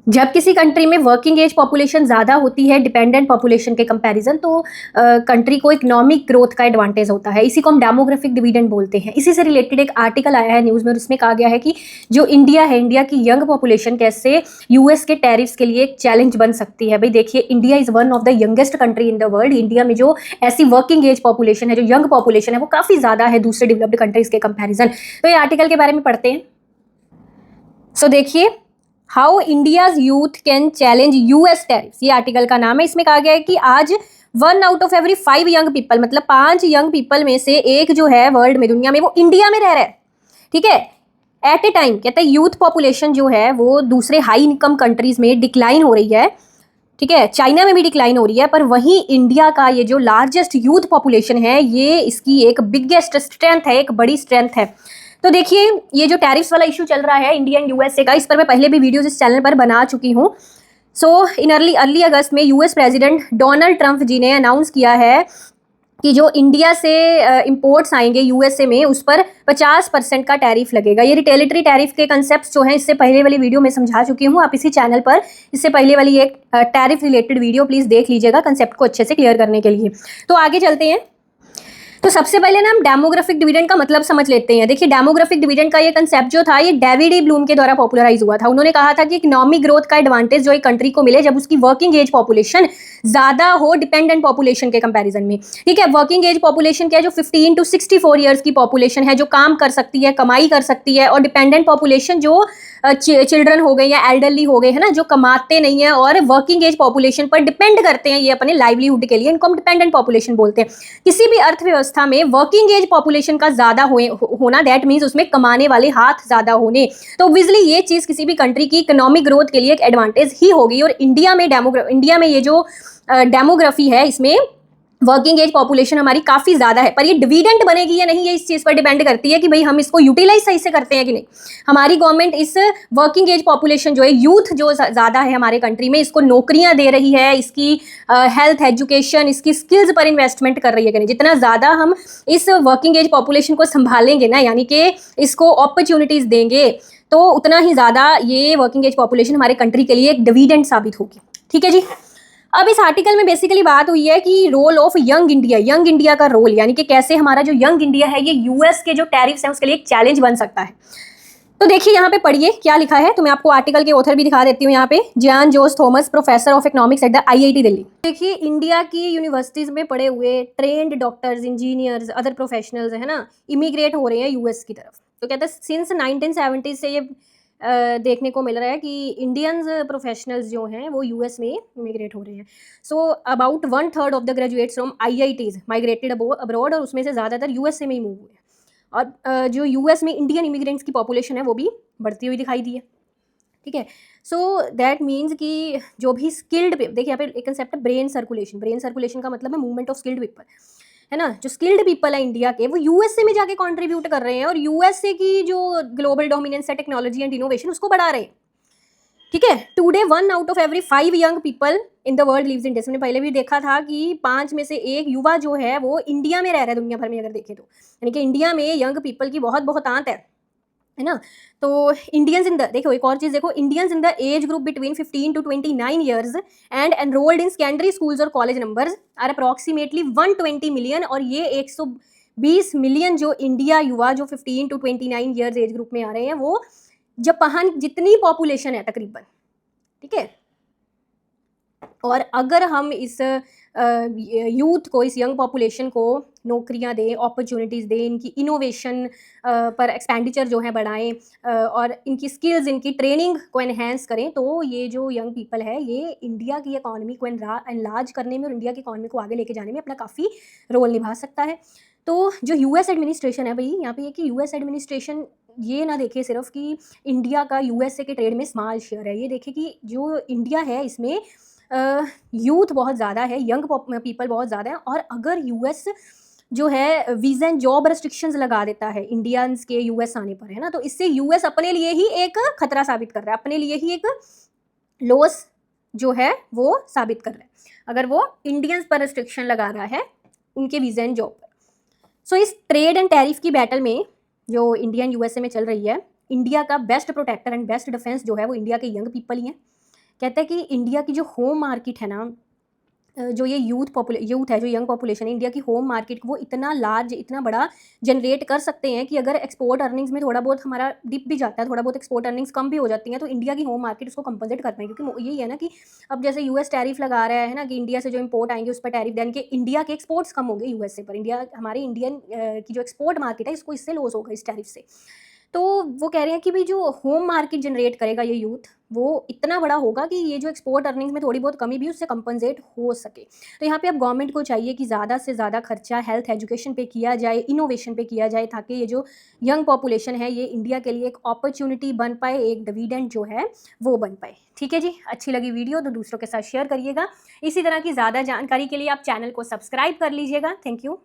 जब किसी कंट्री में वर्किंग एज पॉपुलेशन ज़्यादा होती है डिपेंडेंट पॉपुलेशन के कंपैरिजन, तो कंट्री को इकोनॉमिक ग्रोथ का एडवांटेज होता है। इसी को हम डेमोग्राफिक डिविडेंड बोलते हैं। इसी से रिलेटेड एक आर्टिकल आया है न्यूज़ में, और उसमें कहा गया है कि जो इंडिया है, इंडिया की यंग पॉपुलेशन कैसे यूएस के टैरिफ्स के लिए एक चैलेंज बन सकती है। भाई देखिए, India is one of the youngest country in the world. India में जो ऐसी वर्किंग एज पॉपुलेशन है, जो यंग पॉपुलेशन है, वो काफ़ी ज़्यादा है दूसरे डेवलप्ड कंट्रीज़ के कंपेरिजन। तो ये आर्टिकल के बारे में पढ़ते हैं। सो देखिए, how India's youth can challenge US tariffs, ये आर्टिकल का नाम है। इसमें कहा गया है कि आज 1 out of every 5 young people, मतलब 5 यंग पीपल में से एक जो है वर्ल्ड में, दुनिया में, वो इंडिया में रह रहा है। ठीक है, एट ए टाइम कहते हैं यूथ पॉपुलेशन जो है वो दूसरे हाई इनकम कंट्रीज में डिक्लाइन हो रही है। ठीक है, चाइना में भी डिक्लाइन हो रही है, पर वहीं इंडिया का ये जो लार्जेस्ट यूथ पॉपुलेशन है, ये इसकी एक बिगेस्ट स्ट्रेंथ है, एक बड़ी स्ट्रेंथ है। तो देखिए, ये जो टैरिफ्स वाला इशू चल रहा है इंडिया एंड यूएसए का, इस पर मैं पहले भी वीडियोज इस चैनल पर बना चुकी हूँ। सो इन अर्ली अगस्त में यूएस प्रेसिडेंट डोनाल्ड ट्रंप जी ने अनाउंस किया है कि जो इंडिया से इंपोर्ट्स आएंगे यूएसए में, उस पर 50% का टैरिफ लगेगा। ये रिटेलिटरी टैरिफ के कंसेप्ट जो हैं, इससे पहले वाली वीडियो में समझा चुकी हूँ। आप इसी चैनल पर इससे पहले वाली एक टैरिफ रिलेटेड वीडियो प्लीज़ देख लीजिएगा, कंसेप्ट को अच्छे से क्लियर करने के लिए। तो आगे चलते हैं। तो सबसे पहले ना हम डेमोग्राफिक डिविडेंड का मतलब समझ लेते हैं। देखिए, डेमोग्राफिक डिविडेंड का ये कंसेप्ट जो था, ये डेविड ई ब्लूम के द्वारा पॉपुलराइज हुआ था। उन्होंने कहा था कि इकोनॉमिक ग्रोथ का एडवांटेज जो एक कंट्री को मिले जब उसकी वर्किंग एज पॉपुलेशन ज्यादा हो डिपेंडेंट पॉपुलेशन के कंपैरिजन में। ठीक है, वर्किंग एज पॉपुलेशन क्या है, जो 15 to 64 ईयर्स की पॉपुलेशन है, जो काम कर सकती है, कमाई कर सकती है, और डिपेंडेंट पॉपुलेशन जो चिल्ड्रन हो गए या एल्डरली हो गए, है ना, जो कमाते नहीं है और वर्किंग एज पॉपुलेशन पर डिपेंड करते हैं ये अपने लाइवलीहुड के लिए, इनको हम डिपेंडेंट पॉपुलेशन बोलते हैं। किसी भी अर्थव्यवस्था में वर्किंग एज पॉपुलेशन का ज्यादा होना, दैट मीन्स उसमें कमाने वाले हाथ ज्यादा होने। तो ऑब्वियसली ये चीज किसी भी कंट्री की इकोनॉमिक ग्रोथ के लिए एक एडवांटेज ही होगी। और इंडिया में ये जो डेमोग्राफी है, इसमें वर्किंग एज पॉपुलेशन हमारी काफ़ी ज़्यादा है, पर ये डिविडेंड बनेगी या नहीं, ये इस चीज़ पर डिपेंड करती है कि भाई हम इसको यूटिलाइज सही से करते हैं कि नहीं। हमारी गवर्नमेंट इस वर्किंग एज पॉपुलेशन जो है, यूथ जो ज़्यादा है हमारे कंट्री में, इसको नौकरियां दे रही है, इसकी हेल्थ, एजुकेशन, इसकी स्किल्स पर इन्वेस्टमेंट कर रही है कि नहीं। जितना ज़्यादा हम इस वर्किंग एज पॉपुलेशन को संभालेंगे ना, यानी कि इसको अपॉर्चुनिटीज़ देंगे, तो उतना ही ज़्यादा ये वर्किंग एज पॉपुलेशन हमारे कंट्री के लिए एक डिविडेंड साबित होगी। ठीक है जी। अब इस आर्टिकल में बेसिकली बात हुई है कि रोल ऑफ यंग इंडिया का रोल, यानी कि कैसे हमारा जो यंग इंडिया है, ये यूएस के जो टैरिफ्स हैं उसके लिए एक चैलेंज बन सकता है। तो देखिए, यहाँ पे पढ़िए क्या लिखा है। तो मैं आपको आर्टिकल के ऑथर भी दिखा देती हूँ। यहाँ पे John Jose Thomas, professor of economics at the IIT Delhi. देखिए, इंडिया की यूनिवर्सिटीज में पढ़े हुए trained doctors, engineers, other professionals है ना, इमिग्रेट हो रहे हैं यूएस की तरफ। तो कहते हैं सिंस 1970 से ये देखने को मिल रहा है कि इंडियंस प्रोफेशनल्स जो हैं वो यूएस में इमिग्रेट हो रहे हैं। So about 1/3 of the graduates from IITs migrated abroad, और उसमें से ज़्यादातर यूएस में ही मूव हुए हैं। और जो यूएस में इंडियन इमिग्रेंट्स की पॉपुलेशन है वो भी बढ़ती हुई दिखाई दी है। ठीक है, सो दैट मीन्स कि जो भी स्किल्ड, देखिए यहाँ पे एक कंसेप्ट है ब्रेन सर्कुलेशन का मतलब है मूवमेंट ऑफ स्किल्ड पीपल, है ना। जो स्किल्ड पीपल है इंडिया के, वो यूएसए में जाके कंट्रीब्यूट कर रहे हैं, और यूएसए की जो ग्लोबल डोमिनेंस है टेक्नोलॉजी एंड इनोवेशन, उसको बढ़ा रहे हैं। ठीक है, today 1 out of every 5 young people in the world lives in India. हमने पहले भी देखा था कि 5 में से 1 युवा जो है वो इंडिया में रह रहा है, दुनिया भर में अगर देखें तो, यानी कि इंडिया में यंग पीपल की बहुत बहुत आंत है ना। तो इंडियंस इन द, देखो एक और चीज़ देखो, Indians in the age group between 15 to 29 years and enrolled in secondary schools or college numbers are approximately 120 million. और ये 120 मिलियन जो इंडिया युवा जो 15 to 29 ईयर्स एज ग्रुप में आ रहे हैं, वो जापान जितनी पॉपुलेशन है तकरीबन। ठीक है, और अगर हम इस यूथ को, इस यंग पॉपुलेशन को नौकरियां दें, अपॉर्चुनिटीज़ दें, इनकी इनोवेशन पर एक्सपेंडिचर जो है बढ़ाएं, और इनकी स्किल्स, इनकी ट्रेनिंग को एनहेंस करें, तो ये जो यंग पीपल है ये इंडिया की इकॉनमी को एनलार्ज करने में और इंडिया की इकॉनमी को आगे लेके जाने में अपना काफ़ी रोल निभा सकता है। तो जो यूएस एडमिनिस्ट्रेशन है, भाई यहाँ पे ये कि यूएस एडमिनिस्ट्रेशन ये ना देखे सिर्फ कि इंडिया का यूएसए के ट्रेड में स्मॉल शेयर है, ये देखे कि जो इंडिया है इसमें यूथ बहुत ज़्यादा है, यंग पीपल बहुत ज़्यादा है। और अगर यूएस जो है वीज़ा एंड जॉब रेस्ट्रिक्शंस लगा देता है इंडियंस के यूएस आने पर, है ना, तो इससे यूएस अपने लिए ही एक खतरा साबित कर रहा है, अपने लिए ही एक लॉस जो है वो साबित कर रहा है, अगर वो इंडियंस पर रेस्ट्रिक्शन लगा रहा है उनके वीज़ा एंड जॉब पर। सो इस ट्रेड एंड टैरिफ की बैटल में जो इंडिया एंड यूएसए में चल रही है, इंडिया का best protector and best defence जो है वो इंडिया के यंग पीपल ही हैं। कहता है कि इंडिया की जो होम मार्केट है ना, जो ये यूथ है, जो यंग पॉपुलेशन है, इंडिया की होम मार्केट वो इतना लार्ज, इतना बड़ा जनरेट कर सकते हैं कि अगर एक्सपोर्ट अर्निंग्स में थोड़ा बहुत हमारा डिप भी जाता है, थोड़ा बहुत एक्सपोर्ट अर्निंग्स कम भी हो जाती हैं, तो इंडिया की होम मार्केट उसको कंपनसेट कर पाएंगे। क्योंकि यही है ना कि अब जैसे यूएस टैरिफ लगा रहा है ना, कि इंडिया से जो इम्पोर्ट आएंगे उस पर टैरिफ देने के इंडिया के एक्सपोर्ट्स कम होंगे यूएस से, पर इंडिया, हमारे इंडियन की जो एक्सपोर्ट मार्केट है, इसको इससे लॉस होगा इस टैरिफ से। तो वो कह रहे हैं कि भाई जो होम मार्केट जनरेट करेगा ये यूथ, वो इतना बड़ा होगा कि ये जो एक्सपोर्ट अर्निंग्स में थोड़ी बहुत कमी भी उससे कंपनसेट हो सके। तो यहाँ पे अब गवर्नमेंट को चाहिए कि ज़्यादा से ज़्यादा खर्चा हेल्थ एजुकेशन पे किया जाए, इनोवेशन पे किया जाए, ताकि ये जो यंग पॉपुलेशन है ये इंडिया के लिए एक अपॉर्चुनिटी बन पाए, एक डिविडेंड जो है वो बन पाए। ठीक है जी, अच्छी लगी वीडियो तो दूसरों के साथ शेयर करिएगा। इसी तरह की ज़्यादा जानकारी के लिए आप चैनल को सब्सक्राइब कर लीजिएगा। Thank you.